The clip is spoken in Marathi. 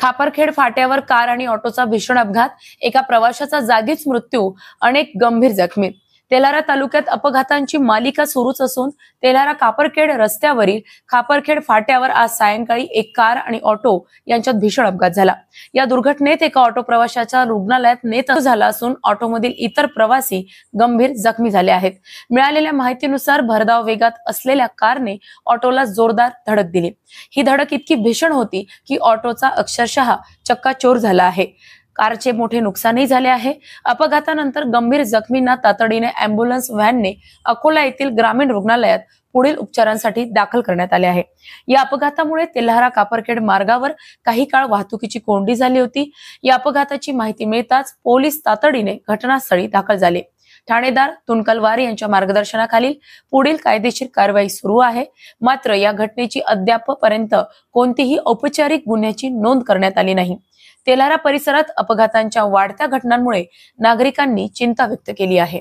खापरखेड फाट्यावर कार आणि ऑटोचा भीषण अपघात, एका प्रवाशाचा जागीच मृत्यू, अनेक गंभीर जखमी। तेल्हारा तालुक्यात अपघातांची मालिका सुरूच असून तेल्हारा कापरखेड रस्त्यावरील खापरखेड फाट्यावर आज सायंकाळी एक कार आणि ऑटो यांच्यात भीषण अपघात झाला। या दुर्घटनेत एका ऑटो प्रवाशाच्या रुग्णालयात नेत झाला असून ऑटोमधील इतर प्रवासी गंभीर जखमी झाले आहेत। मिळालेल्या माहितीनुसार भरधाव वेगात असलेल्या कारने ऑटोला जोरदार धडक दिली। ही धडक इतकी भीषण होती की ऑटोचा अक्षरशः चक्काचूर झाला आहे। कारचे मोठे नुकसानही झाले आहे। अपघातानंतर गंभीर जखमींना तातडीने अँब्युलन्स व्हॅनने अकोला येथील ग्रामीण रुग्णालयात पुढील उपचारांसाठी दाखल करण्यात आले आहे। या अपघातामुळे तेल्हारा कापरखेड मार्गावर काही काळ वाहतुकीची कोंडी झाली होती। या अपघाताची माहिती मिळताच पोलीस तातडीने घटनास्थळी दाखल झाले। ठाणेदार तुनकलवार यांच्या मार्गदर्शनाखाली पुढील कायदेशीर कारवाई सुरू आहे। मात्र या घटनेची अद्यापपर्यंत कोणतीही औपचारिक गुन्ह्याची नोंद करण्यात आली नाही। तेल्हारा परिसरात अपघातांच्या वाढत्या घटनांमुळे नागरिकांनी चिंता व्यक्त केली आहे।